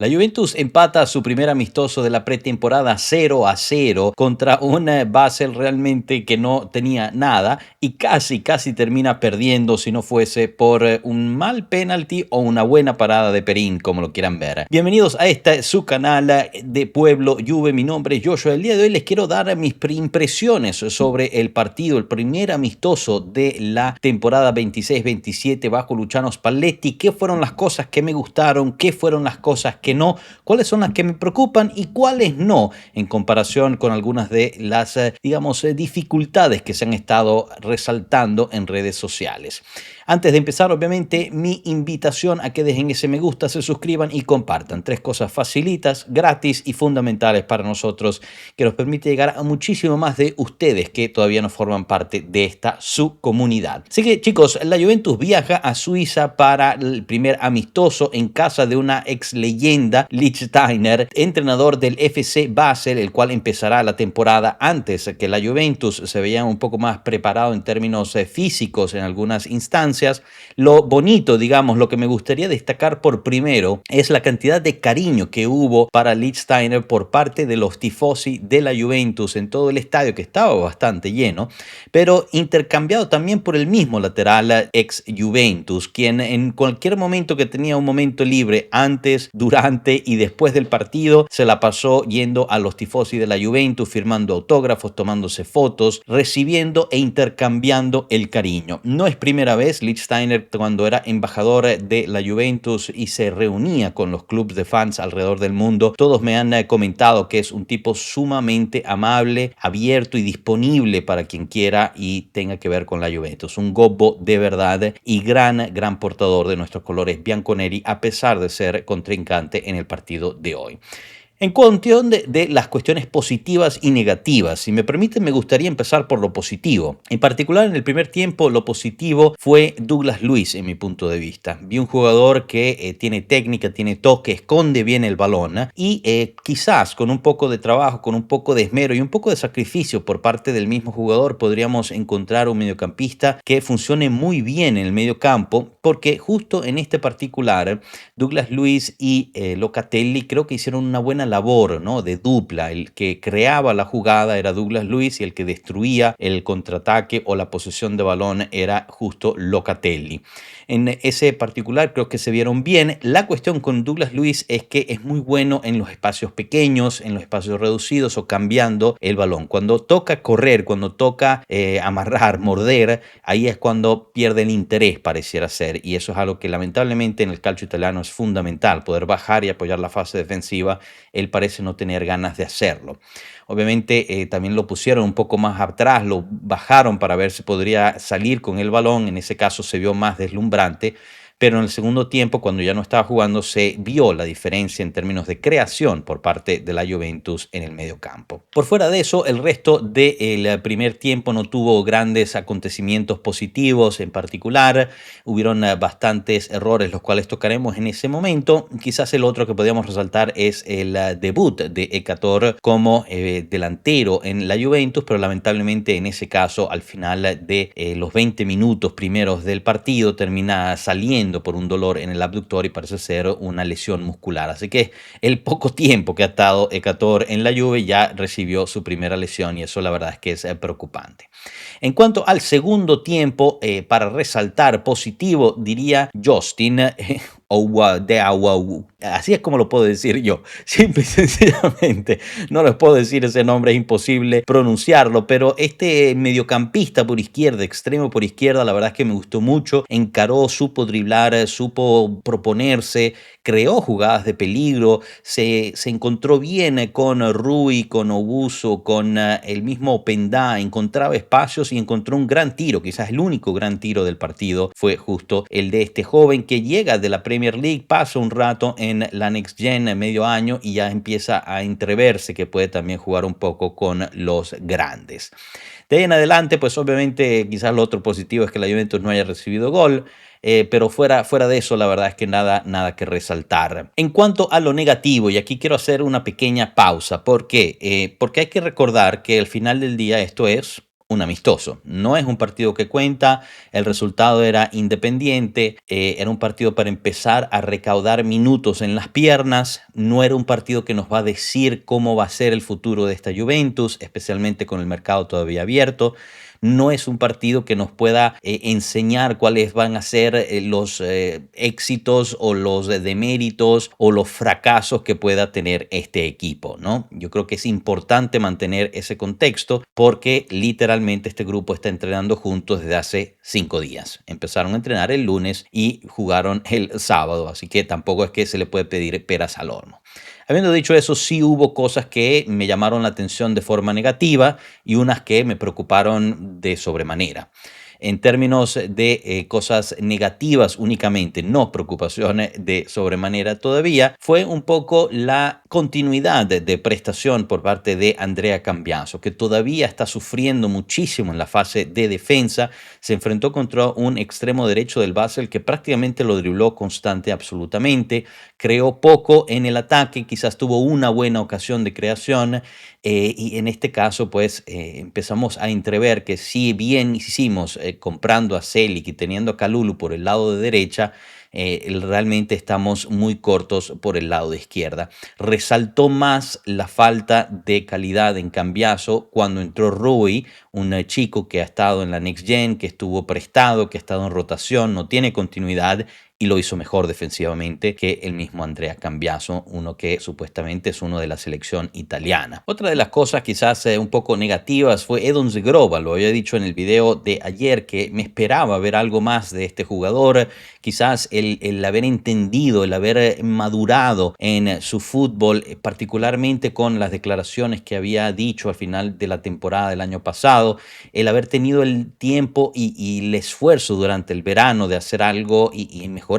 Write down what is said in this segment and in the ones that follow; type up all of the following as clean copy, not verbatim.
La Juventus empata su primer amistoso de la pretemporada 0-0 contra un Basel realmente que no tenía nada y casi termina perdiendo si no fuese por un mal penalti o una buena parada de Perín, como lo quieran ver. Bienvenidos a este su canal de Pueblo Juve. Mi nombre es Joshua. El día de hoy les quiero dar mis impresiones sobre el partido, el primer amistoso de la temporada 26-27 bajo Luciano Spalletti. ¿Qué fueron las cosas que me gustaron? ¿Qué fueron las cosas que no? ¿Cuáles son las que me preocupan y cuáles no? En comparación con algunas de las, digamos, dificultades que se han estado resaltando en redes sociales. Antes de empezar, obviamente, mi invitación a que dejen ese me gusta, se suscriban y compartan. Tres cosas facilitas, gratis y fundamentales para nosotros, que nos permite llegar a muchísimo más de ustedes que todavía no forman parte de esta su comunidad. Así que, chicos, la Juventus viaja a Suiza para el primer amistoso en casa de una ex leyenda, Lichtsteiner, entrenador del FC Basel, el cual empezará la temporada antes que la Juventus. Se veía un poco más preparado en términos físicos en algunas instancias. Lo bonito, digamos, lo que me gustaría destacar por primero es la cantidad de cariño que hubo para Lichtsteiner por parte de los tifosi de la Juventus en todo el estadio, que estaba bastante lleno, pero intercambiado también por el mismo lateral ex Juventus, quien en cualquier momento que tenía un momento libre antes, durante y después del partido se la pasó yendo a los tifosi de la Juventus, firmando autógrafos, tomándose fotos, recibiendo e intercambiando el cariño. No es primera vez. Lichtsteiner, cuando era embajador de la Juventus y se reunía con los clubes de fans alrededor del mundo, todos me han comentado que es un tipo sumamente amable, abierto y disponible para quien quiera y tenga que ver con la Juventus. Un gobbo de verdad y gran portador de nuestros colores bianconeri, a pesar de ser contrincante en el partido de hoy. En cuestión de las cuestiones positivas y negativas, si me permiten, me gustaría empezar por lo positivo. En particular, en el primer tiempo, lo positivo fue Douglas Luiz, en mi punto de vista. Vi un jugador que tiene técnica, tiene toque, esconde bien el balón y quizás con un poco de trabajo, con un poco de esmero y un poco de sacrificio por parte del mismo jugador, podríamos encontrar un mediocampista que funcione muy bien en el mediocampo, porque justo en este particular, Douglas Luiz y Locatelli creo que hicieron una buena labor, ¿no?, de dupla. El que creaba la jugada era Douglas Luiz y el que destruía el contraataque o la posesión de balón era justo Locatelli. En ese particular creo que se vieron bien. La cuestión con Douglas Luiz es que es muy bueno en los espacios pequeños, en los espacios reducidos o cambiando el balón. Cuando toca correr, cuando toca amarrar, morder, ahí es cuando pierde el interés, pareciera ser, y eso es algo que lamentablemente en el calcio italiano es fundamental, poder bajar y apoyar la fase defensiva. Él parece no tener ganas de hacerlo. Obviamente también lo pusieron un poco más atrás, lo bajaron para ver si podría salir con el balón. En ese caso se vio más deslumbrante, pero en el segundo tiempo, cuando ya no estaba jugando, se vio la diferencia en términos de creación por parte de la Juventus en el medio campo. Por fuera de eso, el resto del primer tiempo no tuvo grandes acontecimientos positivos. En particular, hubieron bastantes errores, los cuales tocaremos en ese momento. Quizás el otro que podríamos resaltar es el debut de Ekator como delantero en la Juventus, pero lamentablemente en ese caso, al final de los 20 minutos primeros del partido, termina saliendo por un dolor en el abductor y parece ser una lesión muscular. Así que el poco tiempo que ha estado Ekator en la Juve ya recibió su primera lesión y eso la verdad es que es preocupante. En cuanto al segundo tiempo, para resaltar positivo, diría Justin Ouadeau. Así es como lo puedo decir yo, simple y sencillamente. No les puedo decir ese nombre, es imposible pronunciarlo, pero este mediocampista por izquierda, extremo por izquierda, la verdad es que me gustó mucho. Encaró, supo driblar, supo proponerse, creó jugadas de peligro, se encontró bien con Rui, con Obuso, con el mismo Openda, encontraba espacios y encontró un gran tiro. Quizás el único gran tiro del partido fue justo el de este joven que llega de la Premier League, pasa un rato en la Next Gen, medio año, y ya empieza a entreverse que puede también jugar un poco con los grandes. De ahí en adelante, pues obviamente quizás lo otro positivo es que la Juventus no haya recibido gol. Pero fuera de eso, la verdad es que nada que resaltar. En cuanto a lo negativo, y aquí quiero hacer una pequeña pausa. ¿Por qué? Porque hay que recordar que al final del día esto es un amistoso. No es un partido que cuenta, el resultado era independiente, era un partido para empezar a recaudar minutos en las piernas, no era un partido que nos va a decir cómo va a ser el futuro de esta Juventus, especialmente con el mercado todavía abierto. No es un partido que nos pueda enseñar cuáles van a ser los éxitos o los deméritos o los fracasos que pueda tener este equipo, ¿no? Yo creo que es importante mantener ese contexto porque literalmente este grupo está entrenando juntos desde hace 5 días. Empezaron a entrenar el lunes y jugaron el sábado, así que tampoco es que se le puede pedir peras al horno. Habiendo dicho eso, sí hubo cosas que me llamaron la atención de forma negativa y unas que me preocuparon de sobremanera. En términos de cosas negativas únicamente, no preocupaciones de sobremanera todavía, fue un poco la continuidad de prestación por parte de Andrea Cambiaso, que todavía está sufriendo muchísimo en la fase de defensa. Se enfrentó contra un extremo derecho del Basel que prácticamente lo dribló constante absolutamente, creó poco en el ataque, quizás tuvo una buena ocasión de creación, y en este caso, pues empezamos a entrever que si bien hicimos comprando a Celik y teniendo a Kalulu por el lado de derecha, realmente estamos muy cortos por el lado de izquierda. Resaltó más la falta de calidad en Cambiaso cuando entró Rui, un chico que ha estado en la Next Gen, que estuvo prestado, que ha estado en rotación, no tiene continuidad y lo hizo mejor defensivamente que el mismo Andrea Cambiaso, uno que supuestamente es uno de la selección italiana. Otra de las cosas quizás un poco negativas fue Edon Zegrova. Lo había dicho en el video de ayer que me esperaba ver algo más de este jugador, quizás el haber entendido, el haber madurado en su fútbol, particularmente con las declaraciones que había dicho al final de la temporada del año pasado, el haber tenido el tiempo y el esfuerzo durante el verano de hacer algo y mejorar,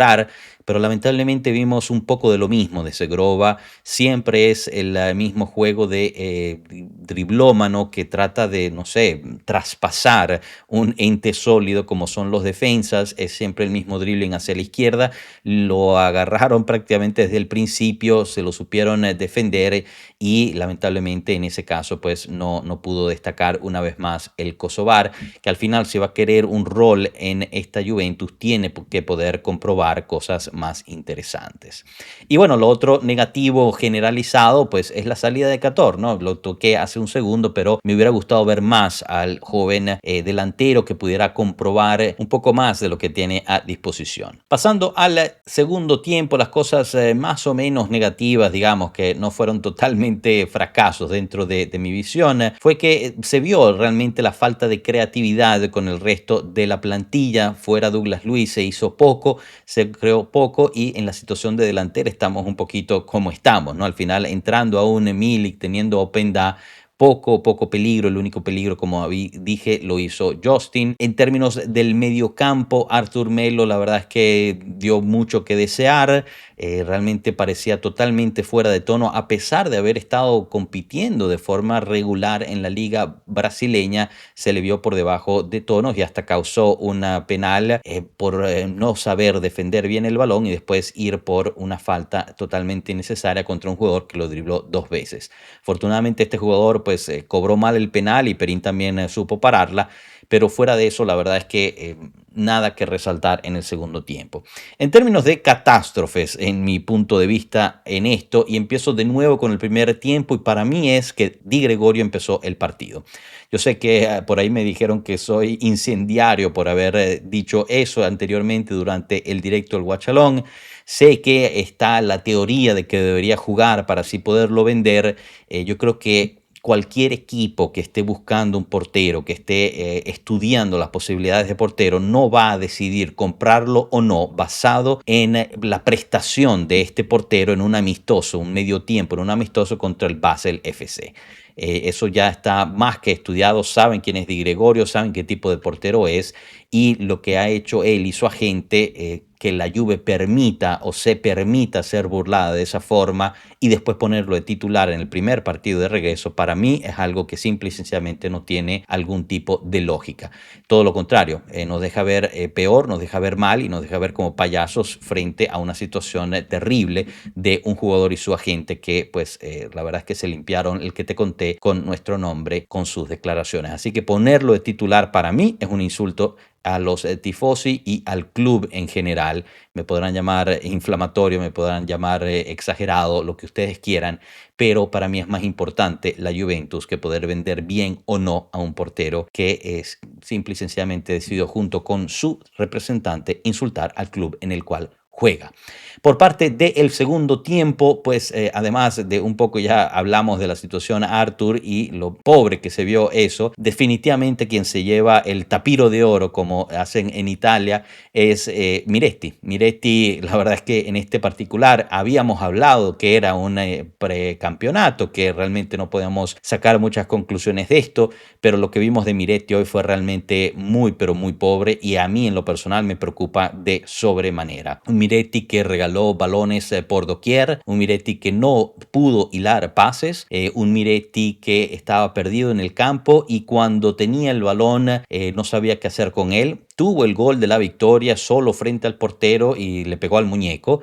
pero lamentablemente vimos un poco de lo mismo de Segrova. Siempre es el mismo juego de driblómano que trata de, no sé, traspasar un ente sólido como son los defensas. Es siempre el mismo dribbling hacia la izquierda. Lo agarraron prácticamente desde el principio, se lo supieron defender y lamentablemente en ese caso pues no pudo destacar una vez más el Kosovar, que al final si va a querer un rol en esta Juventus tiene que poder comprobar cosas más interesantes. Y bueno, lo otro negativo generalizado pues es la salida de Cator, ¿no? Lo toqué hace un segundo, pero me hubiera gustado ver más al joven delantero que pudiera comprobar un poco más de lo que tiene a disposición. Pasando al segundo tiempo, las cosas más o menos negativas, digamos, que no fueron totalmente fracasos dentro de mi visión, fue que se vio realmente la falta de creatividad con el resto de la plantilla. Fuera Douglas Luiz se hizo poco, se creó poco y en la situación de delantera estamos un poquito como estamos, ¿no? Al final entrando a un Milik, teniendo Openda, poco peligro. El único peligro, como dije, lo hizo Justin. En términos del mediocampo, Arthur Melo, la verdad es que dio mucho que desear. Realmente parecía totalmente fuera de tono, a pesar de haber estado compitiendo de forma regular en la liga brasileña. Se le vio por debajo de tonos y hasta causó una penal por no saber defender bien el balón y después ir por una falta totalmente innecesaria contra un jugador que lo dribló 2 veces. Afortunadamente este jugador pues cobró mal el penal y Perín también supo pararla, pero fuera de eso la verdad es que nada que resaltar en el segundo tiempo. En términos de catástrofes, en mi punto de vista en esto, y empiezo de nuevo con el primer tiempo, y para mí es que Di Gregorio empezó el partido. Yo sé que por ahí me dijeron que soy incendiario por haber dicho eso anteriormente durante el directo del Guachalón. Sé que está la teoría de que debería jugar para así poderlo vender. Yo creo que cualquier equipo que esté buscando un portero, que esté estudiando las posibilidades de portero, no va a decidir comprarlo o no basado en la prestación de este portero en un amistoso, un medio tiempo, en un amistoso contra el Basel FC. Eso ya está más que estudiado, saben quién es Di Gregorio, saben qué tipo de portero es y lo que ha hecho él y su agente que la Juve permita o se permita ser burlada de esa forma y después ponerlo de titular en el primer partido de regreso, para mí es algo que simple y sencillamente no tiene algún tipo de lógica. Todo lo contrario, nos deja ver peor, nos deja ver mal y nos deja ver como payasos frente a una situación terrible de un jugador y su agente que pues la verdad es que se limpiaron el que te conté con nuestro nombre con sus declaraciones. Así que ponerlo de titular para mí es un insulto a los tifosi y al club en general. Me podrán llamar inflamatorio, me podrán llamar exagerado, lo que ustedes quieran, pero para mí es más importante la Juventus que poder vender bien o no a un portero que es simple y sencillamente decidió junto con su representante insultar al club en el cual juega. Por parte del segundo tiempo, pues además de un poco ya hablamos de la situación Arthur y lo pobre que se vio eso, definitivamente quien se lleva el tapiro de oro, como hacen en Italia, es Miretti. Miretti, la verdad es que en este particular habíamos hablado que era un precampeonato, que realmente no podíamos sacar muchas conclusiones de esto, pero lo que vimos de Miretti hoy fue realmente muy, pero muy pobre y a mí en lo personal me preocupa de sobremanera. Un Miretti que regaló balones por doquier, un Miretti que no pudo hilar pases, un Miretti que estaba perdido en el campo y cuando tenía el balón no sabía qué hacer con él. Tuvo el gol de la victoria solo frente al portero y le pegó al muñeco.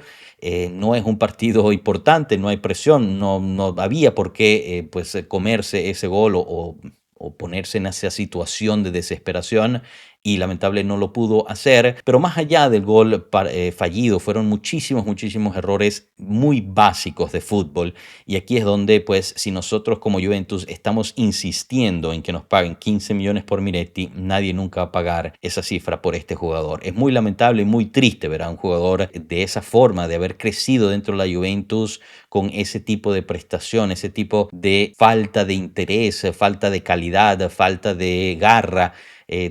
No es un partido importante, no hay presión, no había por qué pues comerse ese gol o ponerse en esa situación de desesperación y lamentable no lo pudo hacer, pero más allá del gol fallido fueron muchísimos errores muy básicos de fútbol y aquí es donde pues si nosotros como Juventus estamos insistiendo en que nos paguen 15 millones por Miretti, nadie nunca va a pagar esa cifra por este jugador. Es muy lamentable y muy triste ver a un jugador de esa forma, de haber crecido dentro de la Juventus con ese tipo de prestación, ese tipo de falta de interés, falta de calidad, falta de garra,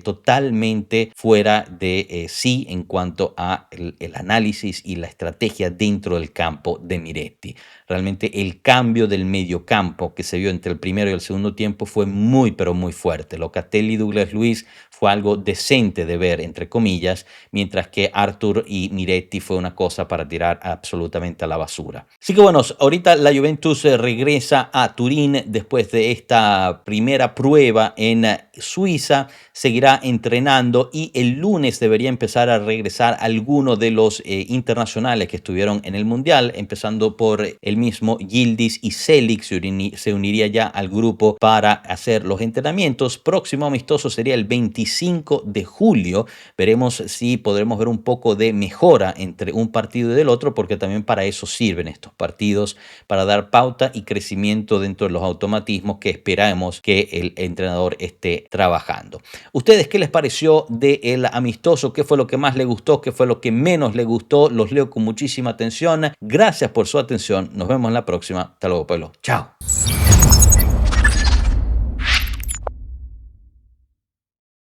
totalmente fuera de sí en cuanto a el análisis y la estrategia dentro del campo de Miretti. Realmente el cambio del mediocampo que se vio entre el primero y el segundo tiempo fue muy pero muy fuerte. Locatelli y Douglas Luiz fue algo decente de ver, entre comillas, mientras que Arthur y Miretti fue una cosa para tirar absolutamente a la basura. Así que bueno, ahorita la Juventus regresa a Turín después de esta primera prueba en Suiza, seguirá entrenando y el lunes debería empezar a regresar algunos de los internacionales que estuvieron en el Mundial, empezando por el mismo Yildiz y Selic se uniría ya al grupo para hacer los entrenamientos. Próximo amistoso sería el 25 de julio. Veremos si podremos ver un poco de mejora entre un partido y del otro, porque también para eso sirven estos partidos, para dar pauta y crecimiento dentro de los automatismos que esperamos que el entrenador esté trabajando. ¿Ustedes qué les pareció del amistoso? ¿Qué fue lo que más les gustó? ¿Qué fue lo que menos les gustó? Los leo con muchísima atención. Gracias por su atención. Nos vemos en la próxima. Hasta luego, pueblo. Chao.